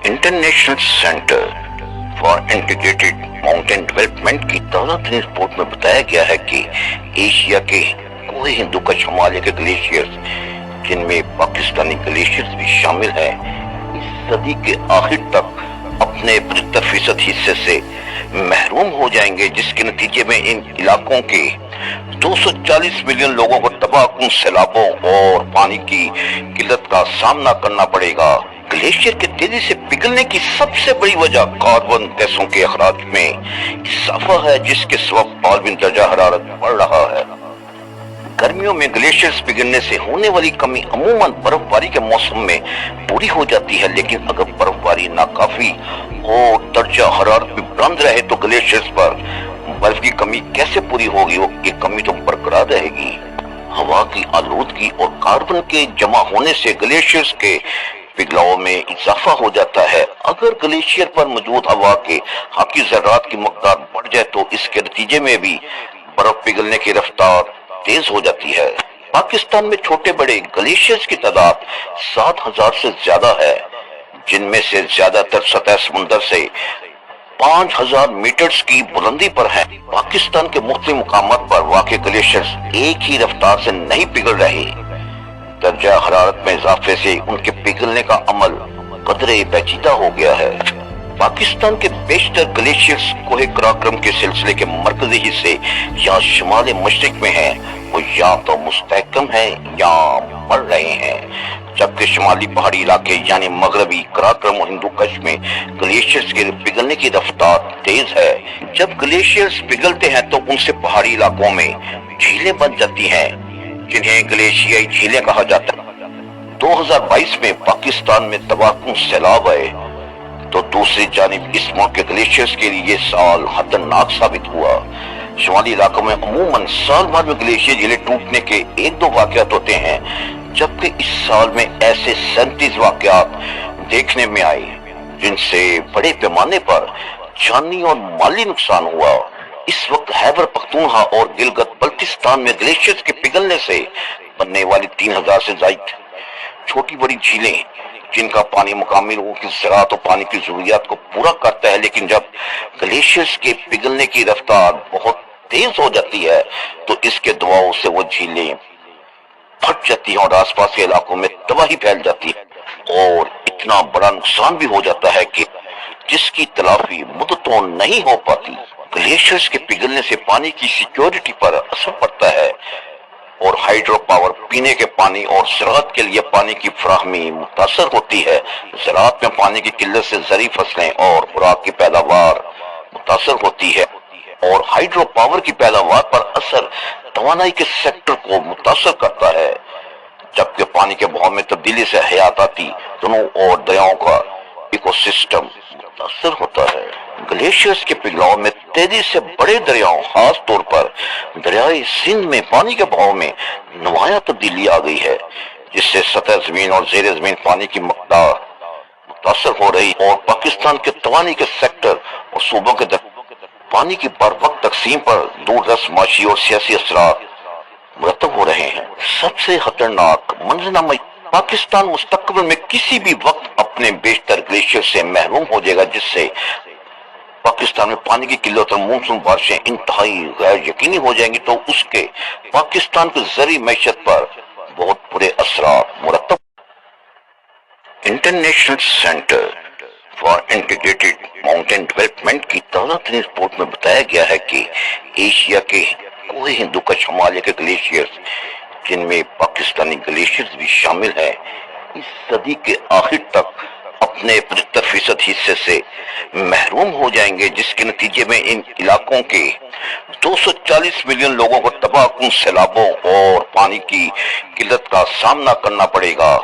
International centre for integrated mountain development की ताज़ा तरीन रिपोर्ट में बताया गया है कि एशिया के कोई हिंदुकुश हिमालय के ग्लेशियर्स, जिनमें पाकिस्तानी ग्लेशियर्स भी शामिल हैं, इस सदी के आखिर तक अपने 75% हिस्से से महरूम हो जाएंगे, जिसके नतीजे में इन इलाकों के 240 मिलियन लोगों को तबाहकुन सैलाबों और पानी की किल्लत का सामना करना पड़ेगा। ग्लेशियर के तेजी से पिघलने की सबसे बड़ी वजह कार्बन गैसों के अखराज में इजाफा है, जिसके सबब आलमी दर्जा हरारत बढ़ रहा है। गर्मियों में ग्लेशियर्स पिघलने से होने वाली कमी अमूमन बर्फबारी के मौसम में पूरी हो जाती है, लेकिन अगर बर्फबारी नाकाफी और दर्जा हरारत भी बुलंद रहे तो ग्लेशियर्स पर बर्फ की कमी कैसे पूरी होगी? ये कमी तो बरकरार रहेगी। हवा की आलूदगी और कार्बन के जमा होने से ग्लेशियर्स के पिघलाव में इजाफा हो जाता है। अगर ग्लेशियर पर मौजूद हवा के हाकी ज़र्रात की मकदार बढ़ जाए तो इसके नतीजे में भी बर्फ पिघलने की रफ्तार तेज हो जाती है। पाकिस्तान में छोटे बड़े ग्लेशियर्स की तादाद 7,000 से ज्यादा है, जिनमें से ज्यादातर सतह समुंदर से 5,000 मीटर्स की बुलंदी पर है। पाकिस्तान के मुख्तलिफ मुकामात पर वाक़े ग्लेशियर्स एक ही रफ्तार से नहीं पिघल रहे। दर्जा हरारत में इजाफे से उनके पिघलने का अमल कदरे पेचीदा हो गया है। पाकिस्तान के बेशतर ग्लेशियर्स कोहे कराक्रम के सिलसिले के मरकजी हिस्से या शुमाल मशरिक में हैं, वो या तो मुस्तहकम है या मर रहे हैं, जबकि शुमाली पहाड़ी इलाके यानी मगरबी कराक्रम और हिंदुकुश में ग्लेशियर्स के पिघलने की रफ्तार तेज है। जब ग्लेशियर्स पिघलते हैं तो उनसे पहाड़ी इलाकों में झीलें बन जाती हैं, जिन्हें ग्लेशियाई झीलें कहा जाता है। 2022 में पाकिस्तान में तबाहकुन सैलाब आए तो दूसरी जानिब इस मुल्क के ग्लेशियर्स के लिए ये साल खतरनाक साबित हुआ। शुमाली इलाकों में अमूमन साल भर में ग्लेशियर झीलें टूटने के 1-2 वाकयात होते हैं, जबकि इस साल में ऐसे 37 वाकयात देखने में आए, जिनसे बड़े पैमाने पर जानी और माली नुकसान हुआ। इस वक्त खैबर पख्तूनख्वा और गिलगित बल्तिस्तान में ग्लेशियर्स के पिघलने से बनने वाली 3,000 से ज्यादा छोटी बड़ी झीलें, जिनका पानी मुकामी लोगों की ज़राअत और पानी की जरूरियात को पूरा करता है, लेकिन जब ग्लेशियर्स के पिघलने की रफ्तार बहुत तेज हो जाती है तो इसके दबाव से वो झीलें फट जाती हैं और आसपास के इलाकों में तबाही फैल जाती है और इतना बड़ा नुकसान भी हो जाता है कि जिसकी तलाफी मुद्दतों नहीं हो पाती। ग्लेशियर्स के पिघलने से पानी की सिक्योरिटी पर असर पड़ता है और हाइड्रो पावर, पीने के पानी और ज़राअत के लिए पानी की फराहमी मुतासर होती है। ज़राअत में पानी की किल्लत से ज़री फसलें और खुराक की पैदावार मुतासर होती है और हाइड्रो पावर की पैदावार पर असर तवानाई के सेक्टर को मुतासर करता है, जबकि पानी के बहाव में तब्दीली से हयाताती दोनों और दरियाओं का इकोसिस्टम मुतासर होता है। ग्लेशियर्स के पिघलाव में तेजी से बड़े दरियाओं, खास तौर पर दरियाए सिंध में पानी के बहाव में नुमायां तब्दीली आ गई है, जिससे सतह जमीन और जेर जमीन पानी की मकदार मुतासर हो रही और पाकिस्तान के तवानी के सेक्टर और सूबों के पानी की बर वक्त तकसीम पर दूरदर्श माशी और सियासी असरात मुरतब हो रहे हैं। सबसे खतरनाक मंजरनामा, पाकिस्तान मुस्तकबिल में किसी भी वक्त अपने बेशतर ग्लेशियर से महरूम हो जाएगा, जिससे पाकिस्तान में पानी की किल्लत और मानसून बारिशें इंतहाई गैर यकीनी हो जाएंगी, तो उसके पाकिस्तान की ज़री मैशत पर बहुत बुरे असरात मुरतब। International centre for integrated mountain development की ताज़ा तरीन रिपोर्ट में बताया गया है कि एशिया के कोई हिंदुकुश हिमालय के ग्लेशियर्स, जिनमें पाकिस्तानी ग्लेशियर्स भी शामिल हैं, इस सदी के आखिर तक अपने 75% हिस्से से महरूम हो जाएंगे, जिसके नतीजे में इन इलाकों के 240 मिलियन लोगों को तबाहकुन सैलाबों और पानी की किल्लत का सामना करना पड़ेगा।